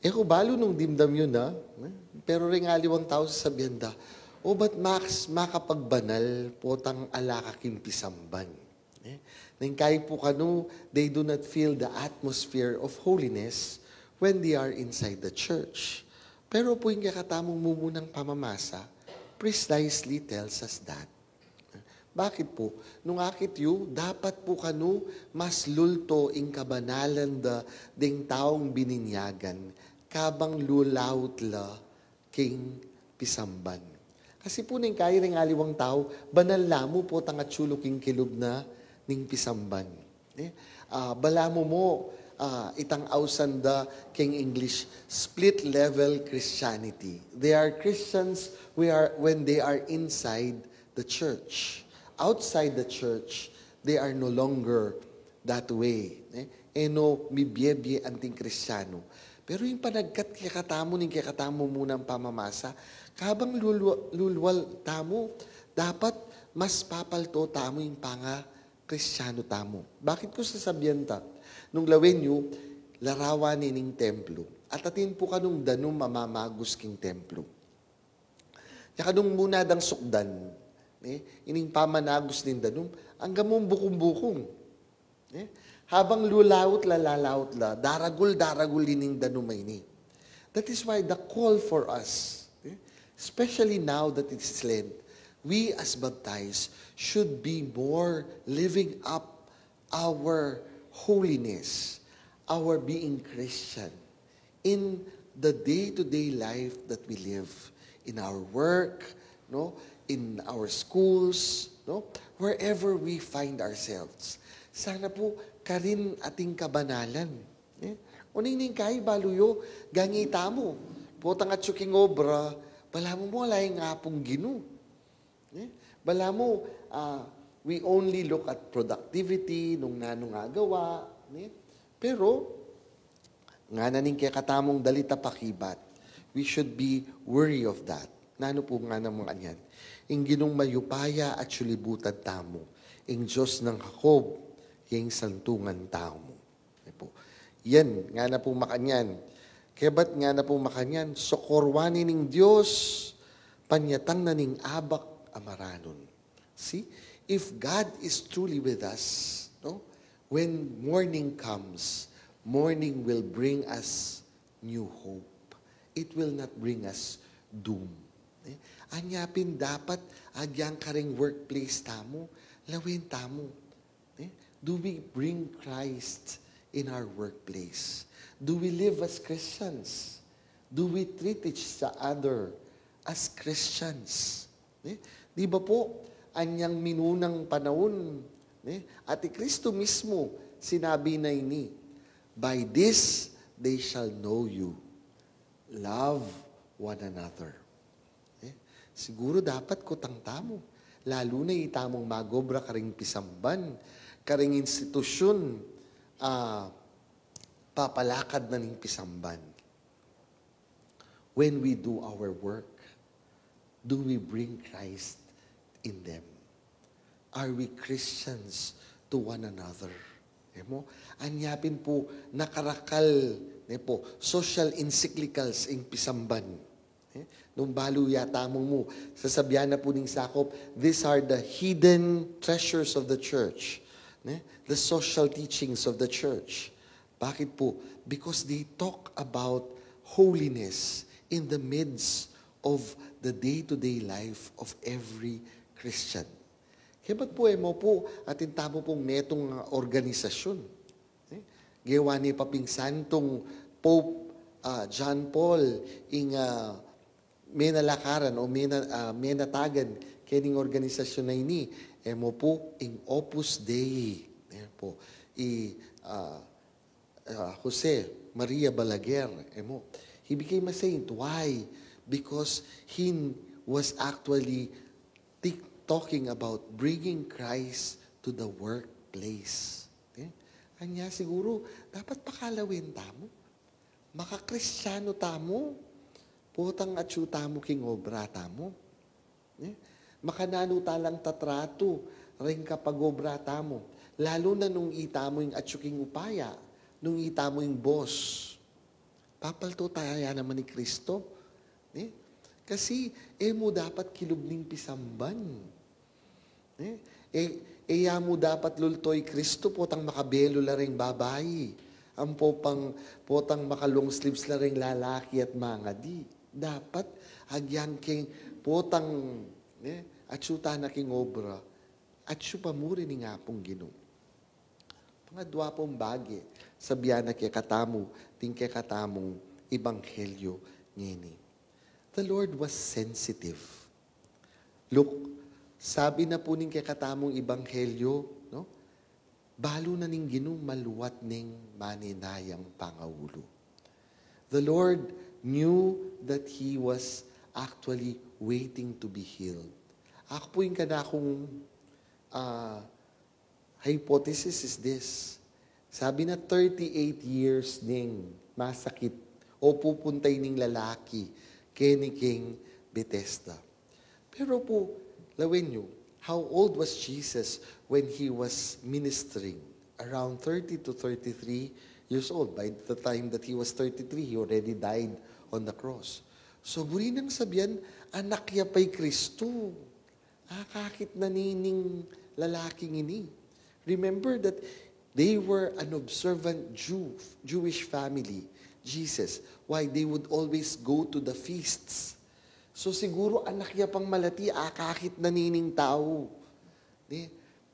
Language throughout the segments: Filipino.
Eko balo nung dimdam yun na, pero ring aliwang tao sa sabienda, o ba't max makapagbanal potang alakaking pisamban? Nangkay po kanu, they do not feel the atmosphere of holiness when they are inside the church. Pero po yung kakatamong mumunang pamamasa, precisely tells us that. Bakit po? Nung akit yu, dapat po kanu mas lulto ing kabanalan da ding taong bininyagan kabang lulaut la king pisamban. Kasi po ning kaya ring aliwang tao, banal lamo po tangat chulo king kilub na ning pisamban. Balamo mo itang ausanda king English split level Christianity. They are Christians when they are inside the church. Outside the church, they are no longer that way. Eno mibiyebye anting Kristiyano. Pero yung panagkat kikatamo ning kikatamo munang pamamasa, kabang lulwal tamo, dapat mas papalto tamo yung panga Kristiyano tamo. Bakit ko sasabihan ta? Nung lawin nyo, larawan ning templo. At atin po kanong danong mamamagos king templo. Kaya kanong muna dang sukdan, ining pamanagos din danum, ang gamong bukong-bukong. Habang lulaut la, daragul ining danumay ni. That is why the call for us, especially now that it's Lent, we as baptized should be more living up our holiness, our being Christian, in the day-to-day life that we live, in our work, in our schools, wherever we find ourselves. Sana po karin ating kabanalan. Uning ning kay baluyo, gangita mo. Potang at suking obra, bala mo alay nga pong ginu. Bala mo, we only look at productivity, nung nanong nga gawa. Pero, nga naning kaya katamong dalita pakibat, we should be worry of that. Nano po nga namang anyan. Ing ginong mayupaya at sulibutan tamo. Ing Diyos ng Jacob, yung santungan tamo. Yan, nga na po makanyan. Kaya ba't nga na po makanyan? Sokorwani ning Diyos, panyatang na ning abak amaranon. See? If God is truly with us, when morning comes, morning will bring us new hope. It will not bring us doom. Anyapin dapat agyang karing workplace tamo, lawin tamo. Do we bring Christ in our workplace? Do we live as Christians? Do we treat each other as Christians? Di ba po, anyang minunang panahon, at Kristo mismo sinabi na ini, by this they shall know you. Love one another. Siguro dapat kutang tamo. Lalo na itamong magobra karing pisamban, karing institusyon, papalakad na ning pisamban. When we do our work, do we bring Christ in them? Are we Christians to one another? Anyapin po, nakarakal, social encyclicals ing pisamban. Nung balo yata mo, sasabihan na po ning sakop, these are the hidden treasures of the church. The social teachings of the church. Bakit po? Because they talk about holiness in the midst of the day-to-day life of every Christian. Kaya ba't po mo po atin tamo pong metong organisasyon? Gawa ni Papingsantong Pope John Paul ing menalakaran o menatagan kining organisasyon na ini, mo po ing Opus Dei. Po, Jose Maria Balaguer. He became a saint. Why? Because he was actually talking about bringing Christ to the workplace. Kanya siguro, dapat pakalawin tamo. Makakristyano tamo. Potang atsu tamo king obra tamo. Makanano talang tatrato rin kapag obra tamo. Lalo na nung itamo yung atsu king upaya, nung itamo yung boss. papalto tayo naman ni Kristo. Kasi, mo dapat kilubning pisamban. Ya mo dapat lultoy Kristo, potang makabelo la ring babayi. Ang potang makalong sleeves la ring lalaki at mga di. Dapat, agyan king potang, at syuta na king obra, at syupamuri ni nga pong Ginoo. Pangadwa pong bagi, sabihan na kaya katamu, tingkay katamong ibanghelyo ngini. The Lord was sensitive. Look, sabi na po ning kay katamong ibanghelyo, no? Balo na ning Ginoo maluwat ning maninayang pangawulo. The Lord knew that He was actually waiting to be healed. Ako po yung kanakong hypothesis is this. Sabi na 38 years ning masakit o pupuntay ning lalaki kini King Bethesda. Pero po, lawin nyo, how old was Jesus when He was ministering? Around 30 to 33 years old. By the time that He was 33, He already died on the cross. So, buri nang sabihan, anak ya pa'y Kristo. Kakit nanining lalaking ini. Remember that they were an observant Jewish family, Jesus. Why? They would always go to the feasts. So siguro anak niya pang malati, kakit nanining tao.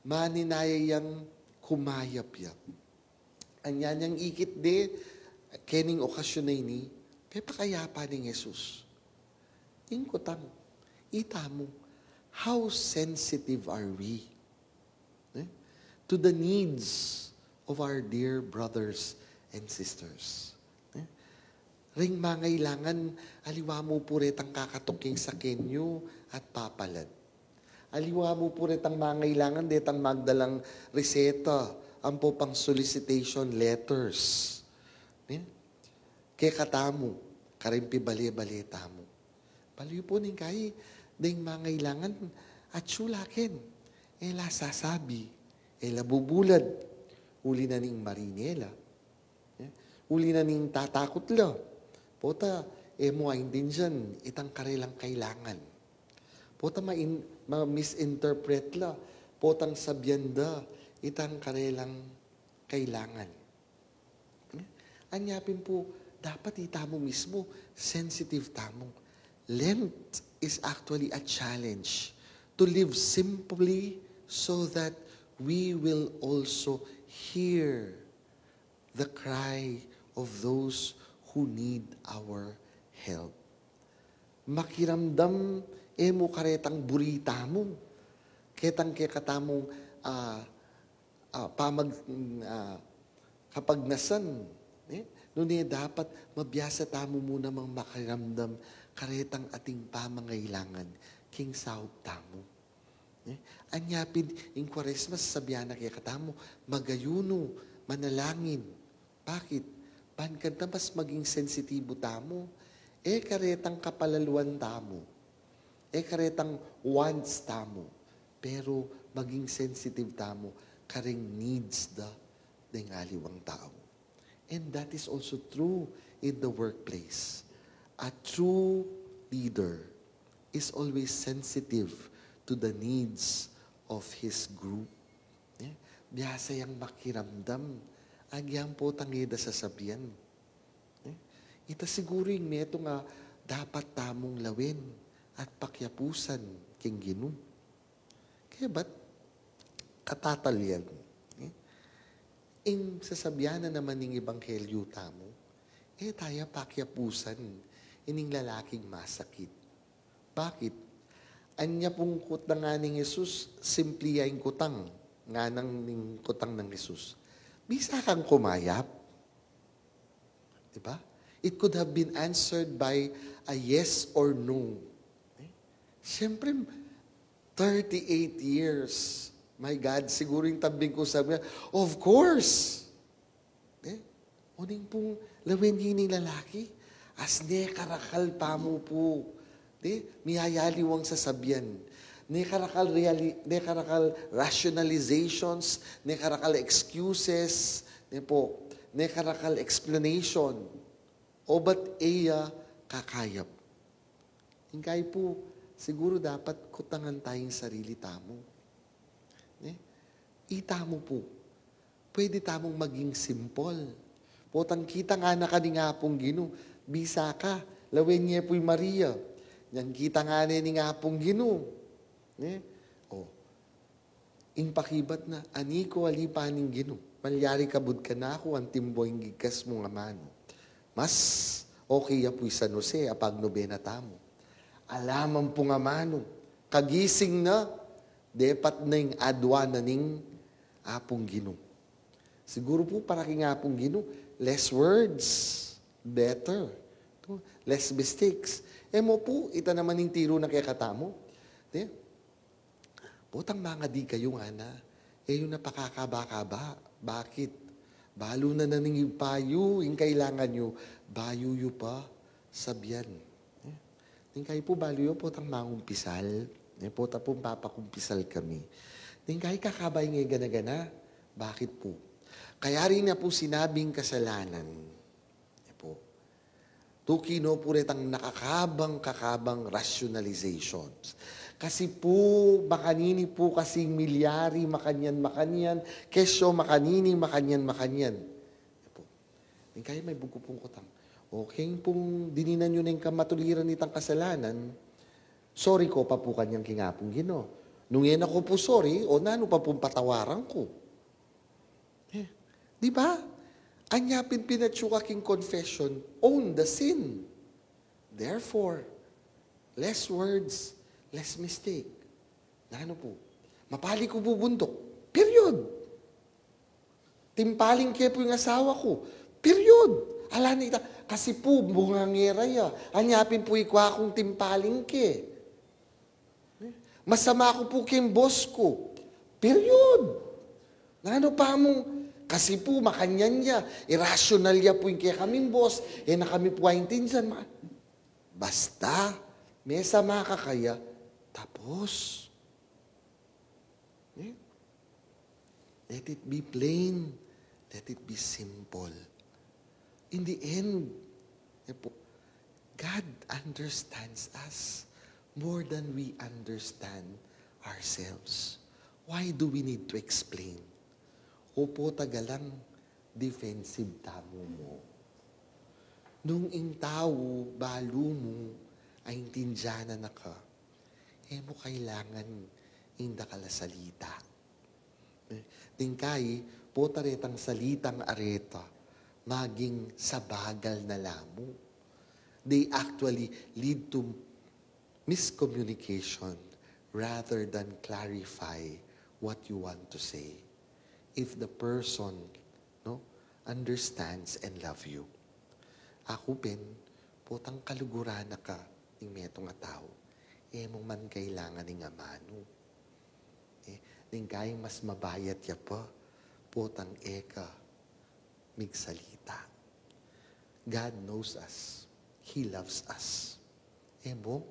Maninayayang kumayap ya. Anyan yang ikit kening okasyon na ini, pepakayapa ni Jesus. Ingkotang, itamo, how sensitive are we to the needs of our dear brothers and sisters? Ring mangailangan, aliwa mo po retang kakatuking sa kenyo at papalad. Aliwa mo po retang mangailangan, detang magdalang reseta, ang po pang solicitation letters. Kaya katamo, karimpi bali-balita mo. Paliw po ning kay, ding mangailangan at sulakin. Sasabi, labubulad, uli na ning marinela. Uli na ning tatakot la. Pota, mo ay din dyan, itang karilang kailangan. Pota, ma-misinterpret la. Potang sabyanda, itang karilang kailangan. Anyapin po, dapat itamo mismo, sensitive tamo. Lent is actually a challenge to live simply so that we will also hear the cry of those who need our help. Makiramdam, mo karetang burita mo. Ketang katamong kapagnasan. Noon dapat mabiyasa tamo muna mang makiramdam karetang ating pamangailangan king sahod tamo. Anyapid, in Kwaresma, sabihan na kaya katamo, magayuno, manalangin. Bakit? Bankanta mas maging sensitibo tamo. Karetang kapalaluan tamo. Karetang wants tamo. Pero maging sensitive tamo, karing needs ding aliwang tao. And that is also true in the workplace. A true leader is always sensitive to the needs of his group. Biyasa yang makiramdam. Agyang po tangida sasabihan. Ita siguro yung neto nga dapat tamong lawin at pakyapusan king Ginoo. Kaya ba't katatalyan? Ing sasabihan na naman ng ebanghelyo tamo, tayo pakyapusan ining lalaking masakit. Bakit? Anya pong kutang nga ni Jesus, simpli yung kutang. Nga ng kutang ng Jesus. Bisa kang kumayap. Diba? It could have been answered by a yes or no. Siyempre, 38 years. My God, siguro yung tabing ko sabi niya, of course. Uning pong lawin yun lalaki. As ne karakal pa mo po. Miyayaliwang sasabihan. Ne karakal rationalizations, ne karakal excuses, ne karakal explanation. O ba't kakayap? Hingkay po, siguro dapat kutangan tayong sarili tamo. Itamo po. Pwede tamong maging simple. Potang kita nga na kani nga pong Gino, bisa ka, lawen niya po'y Maria. Yan kita nga ni nga pong Gino. Impakibat na, ani ko alipaning Gino. Malyari kabud ka na ako, ang timboing gigas mo nga mano. Mas okay apoy San Jose, apag nobena tamo. Alaman po nga mano, kagising na, depat na yung adwa na ning apong Gino. Siguro po para king apong Gino, less words, better. Less mistakes. Mo po, ita naman yung tiro na kaya katamo. Botang mga di kayo nga na, yung napakakaba-kaba. Bakit? Balo na naning yung payo, yung kailangan nyo, bayo yu pa, sabyan. Yung kayo po, balo yu, potang mangumpisal. Pota po, papakumpisal kami. Yung kayo kakabay nga gana-gana. Bakit po? Kaya rin na po sinabing kasalanan. Tukino po rin ang nakakabang rationalizations. Kasi po, makanini po kasing milyari, makanyan, kesyo, makanyan. Yung kaya may buko pong kutang. Okay pong dininan nyo na yung kamatuliran nitang kasalanan, sorry ko pa po kanyang kingapong Gino. Nung yan ako po sorry, o nano pa pong patawaran ko. Di ba? Anyapin pinatsukaking confession, own the sin. Therefore, less words, less mistake. Na ano po? Mapali ko bubundok. Period. Timpaling kaya po yung asawa ko. Period. Ala na ita. Kasi po, bungangera ya. Anyapin po ikwa akong timpaling ke. Masama ko po kayong boss ko. Period. Na ano pa mong, kasi po, makanyan niya. Irrational niya po yung kaya kaming boss. Na kami po ay intinsan. Basta, may sama ka kaya, tapos. Let it be plain. Let it be simple. In the end, God understands us more than we understand ourselves. Why do we need to explain? Opo, tagalang defensive tamo mo. Nung ing tao, balo mo, ay intindyana na ka, mo kailangan inda kala salita. Tingkay, po taretang salitang areta, maging sabagal na lamo. They actually lead to miscommunication rather than clarify what you want to say. If the person understands and love you. Ako pin, putang kaluguran na ka ng metong tao. Mong man kailangan ng amano. Ning kayang mas mabayat ya pa, putang eka, migsalita. God knows us. He loves us. Mo,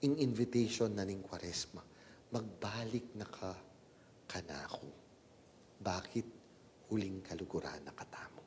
in invitation na ning Kwaresma, magbalik na ka kanako. Bakit huling kaluguran na katamo?